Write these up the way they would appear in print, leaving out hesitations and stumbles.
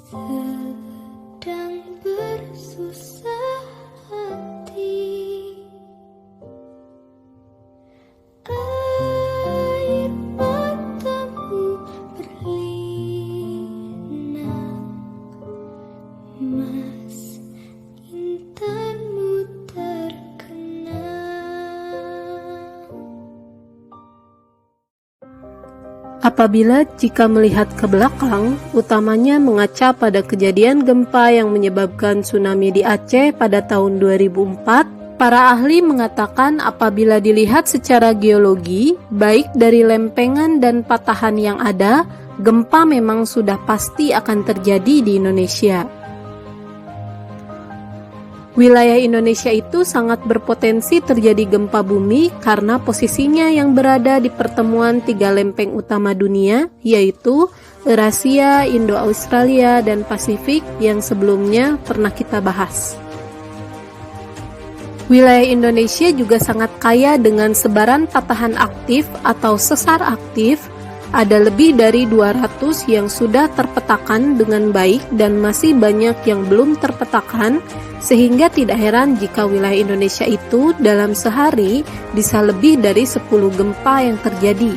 sedang bersusah hati, air matamu berlinang, mas intanmu terkenang. Apabila jika melihat ke belakang, utamanya mengaca pada kejadian gempa yang menyebabkan tsunami di Aceh pada tahun 2004, para ahli mengatakan apabila dilihat secara geologi, baik dari lempengan dan patahan yang ada, gempa memang sudah pasti akan terjadi di Indonesia. Wilayah Indonesia itu sangat berpotensi terjadi gempa bumi karena posisinya yang berada di pertemuan tiga lempeng utama dunia, yaitu Eurasia, Indo-Australia, dan Pasifik yang sebelumnya pernah kita bahas. Wilayah Indonesia juga sangat kaya dengan sebaran patahan aktif atau sesar aktif. Ada lebih dari 200 yang sudah terpetakan dengan baik dan masih banyak yang belum terpetakan, sehingga tidak heran jika wilayah Indonesia itu dalam sehari bisa lebih dari 10 gempa yang terjadi.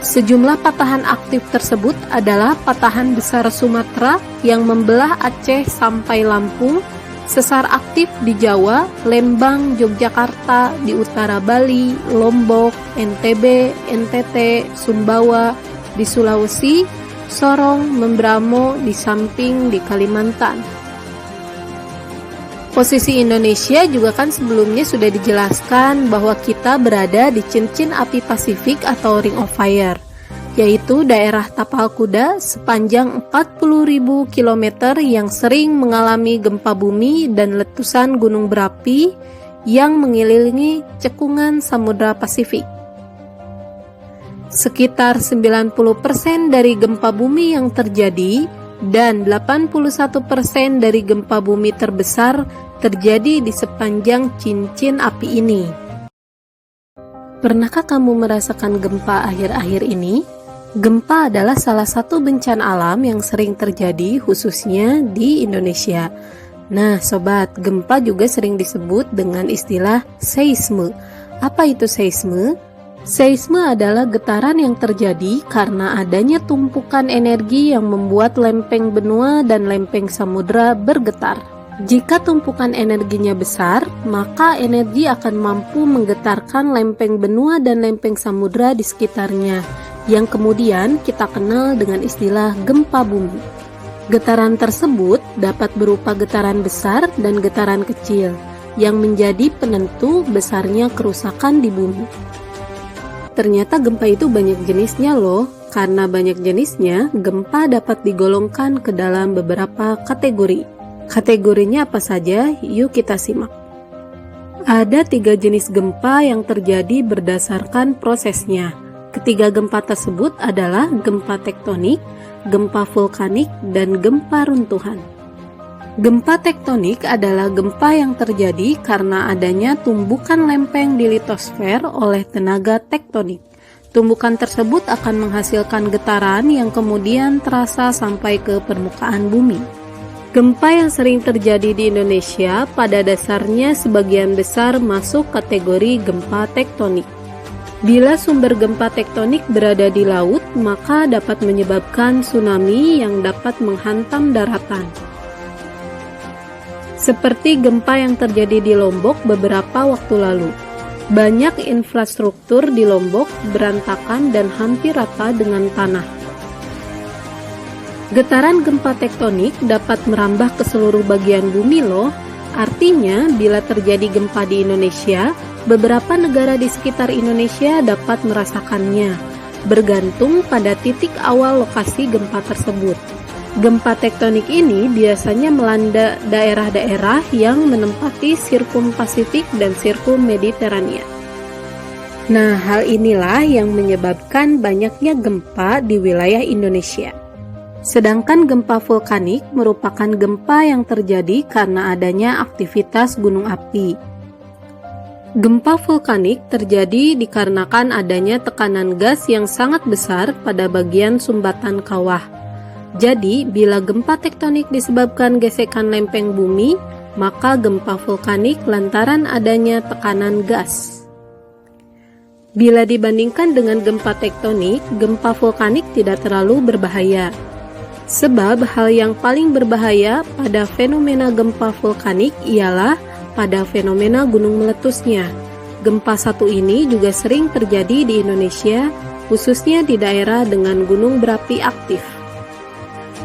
Sejumlah patahan aktif tersebut adalah patahan besar Sumatera yang membelah Aceh sampai Lampung, sesar aktif di Jawa, Lembang, Yogyakarta, di utara Bali, Lombok, NTB, NTT, Sumbawa, di Sulawesi, Sorong, Membramo, di samping di Kalimantan. Posisi Indonesia juga kan sebelumnya sudah dijelaskan bahwa kita berada di cincin api Pasifik atau Ring of Fire, yaitu daerah tapal kuda sepanjang 40.000 km yang sering mengalami gempa bumi dan letusan gunung berapi yang mengelilingi cekungan Samudra Pasifik. Sekitar 90% dari gempa bumi yang terjadi dan 81% dari gempa bumi terbesar terjadi di sepanjang cincin api ini. Pernahkah kamu merasakan gempa akhir-akhir ini? Gempa adalah salah satu bencana alam yang sering terjadi khususnya di Indonesia. Nah sobat, gempa juga sering disebut dengan istilah seisme. Apa itu seisme? Seisme adalah getaran yang terjadi karena adanya tumpukan energi yang membuat lempeng benua dan lempeng samudra bergetar. Jika tumpukan energinya besar, maka energi akan mampu menggetarkan lempeng benua dan lempeng samudra di sekitarnya, yang kemudian kita kenal dengan istilah gempa bumi. Getaran tersebut dapat berupa getaran besar dan getaran kecil, yang menjadi penentu besarnya kerusakan di bumi. Ternyata gempa itu banyak jenisnya loh. Karena banyak jenisnya, gempa dapat digolongkan ke dalam beberapa kategori. Kategorinya apa saja? Yuk kita simak. Ada 3 jenis gempa yang terjadi berdasarkan prosesnya. Ketiga gempa tersebut adalah gempa tektonik, gempa vulkanik, dan gempa runtuhan. Gempa tektonik adalah gempa yang terjadi karena adanya tumbukan lempeng di litosfer oleh tenaga tektonik. Tumbukan tersebut akan menghasilkan getaran yang kemudian terasa sampai ke permukaan bumi. Gempa yang sering terjadi di Indonesia pada dasarnya sebagian besar masuk kategori gempa tektonik. Bila sumber gempa tektonik berada di laut, maka dapat menyebabkan tsunami yang dapat menghantam daratan. Seperti gempa yang terjadi di Lombok beberapa waktu lalu. Banyak infrastruktur di Lombok berantakan dan hampir rata dengan tanah. Getaran gempa tektonik dapat merambah ke seluruh bagian bumi loh. Artinya, bila terjadi gempa di Indonesia, beberapa negara di sekitar Indonesia dapat merasakannya, bergantung pada titik awal lokasi gempa tersebut. Gempa tektonik ini biasanya melanda daerah-daerah yang menempati sirkum Pasifik dan sirkum Mediterania. Nah, hal inilah yang menyebabkan banyaknya gempa di wilayah Indonesia. Sedangkan gempa vulkanik merupakan gempa yang terjadi karena adanya aktivitas gunung api. Gempa vulkanik terjadi dikarenakan adanya tekanan gas yang sangat besar pada bagian sumbatan kawah. Jadi, bila gempa tektonik disebabkan gesekan lempeng bumi, maka gempa vulkanik lantaran adanya tekanan gas. Bila dibandingkan dengan gempa tektonik, gempa vulkanik tidak terlalu berbahaya. Sebab hal yang paling berbahaya pada fenomena gempa vulkanik ialah pada fenomena gunung meletusnya. Gempa satu ini juga sering terjadi di Indonesia, khususnya di daerah dengan gunung berapi aktif.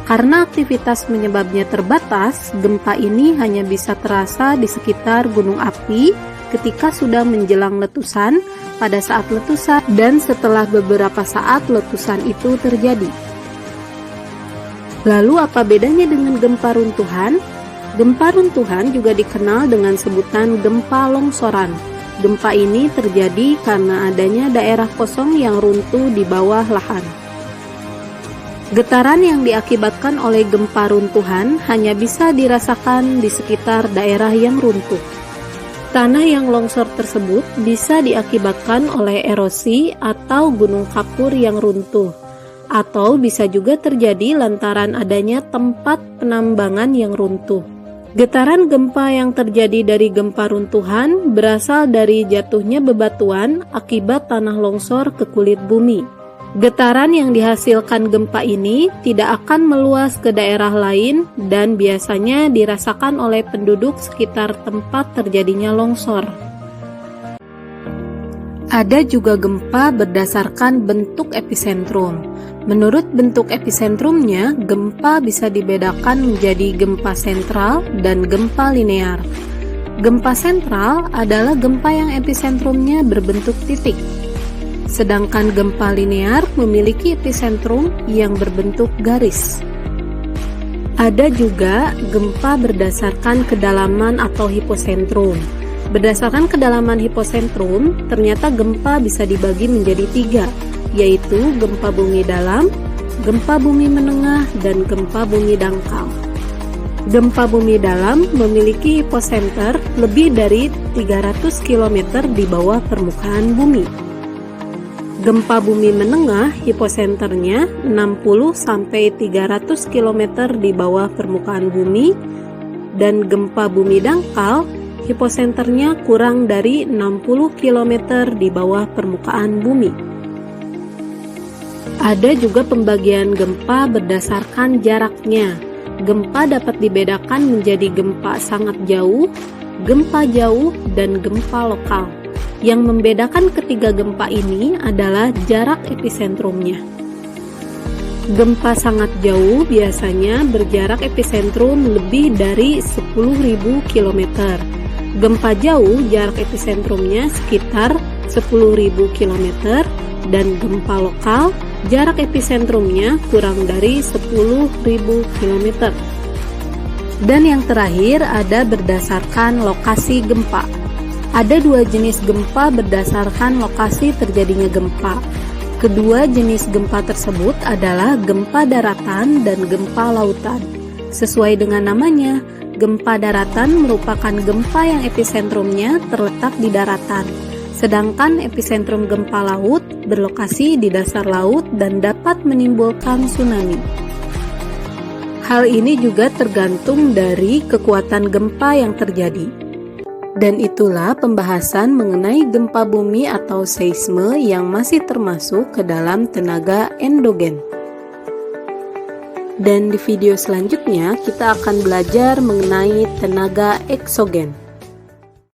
Karena aktivitas penyebabnya terbatas, gempa ini hanya bisa terasa di sekitar gunung api ketika sudah menjelang letusan, pada saat letusan, dan setelah beberapa saat letusan itu terjadi. Lalu apa bedanya dengan gempa runtuhan? Gempa runtuhan juga dikenal dengan sebutan gempa longsoran. Gempa ini terjadi karena adanya daerah kosong yang runtuh di bawah lahan. Getaran yang diakibatkan oleh gempa runtuhan hanya bisa dirasakan di sekitar daerah yang runtuh. Tanah yang longsor tersebut bisa diakibatkan oleh erosi atau gunung kapur yang runtuh, atau bisa juga terjadi lantaran adanya tempat penambangan yang runtuh. Getaran gempa yang terjadi dari gempa runtuhan berasal dari jatuhnya bebatuan akibat tanah longsor ke kulit bumi. Getaran yang dihasilkan gempa ini tidak akan meluas ke daerah lain dan biasanya dirasakan oleh penduduk sekitar tempat terjadinya longsor. Ada juga gempa berdasarkan bentuk epicentrum. Menurut bentuk epicentrumnya, gempa bisa dibedakan menjadi gempa sentral dan gempa linear. Gempa sentral adalah gempa yang epicentrumnya berbentuk titik. Sedangkan gempa linear memiliki epicentrum yang berbentuk garis. Ada juga gempa berdasarkan kedalaman atau hiposentrum. Berdasarkan kedalaman hiposentrum, ternyata gempa bisa dibagi menjadi 3, yaitu gempa bumi dalam, gempa bumi menengah, dan gempa bumi dangkal. Gempa bumi dalam memiliki hiposenter lebih dari 300 km di bawah permukaan bumi. Gempa bumi menengah hiposenternya 60-300 km di bawah permukaan bumi, dan gempa bumi dangkal hiposenternya kurang dari 60 km di bawah permukaan bumi. Ada juga pembagian gempa berdasarkan jaraknya. Gempa dapat dibedakan menjadi gempa sangat jauh, gempa jauh, dan gempa lokal. Yang membedakan ketiga gempa ini adalah jarak epicentrumnya. Gempa sangat jauh biasanya berjarak epicentrum lebih dari 10.000 km. Gempa jauh jarak epicentrumnya sekitar 10.000 km, dan gempa lokal jarak epicentrumnya kurang dari 10.000 km. Dan yang terakhir ada berdasarkan lokasi gempa. Ada 2 jenis gempa berdasarkan lokasi terjadinya gempa. Kedua jenis gempa tersebut adalah gempa daratan dan gempa lautan. Sesuai dengan namanya, gempa daratan merupakan gempa yang epicentrumnya terletak di daratan, sedangkan epicentrum gempa laut berlokasi di dasar laut dan dapat menimbulkan tsunami. Hal ini juga tergantung dari kekuatan gempa yang terjadi. Dan itulah pembahasan mengenai gempa bumi atau seisme yang masih termasuk ke dalam tenaga endogen. Dan di video selanjutnya kita akan belajar mengenai tenaga eksogen.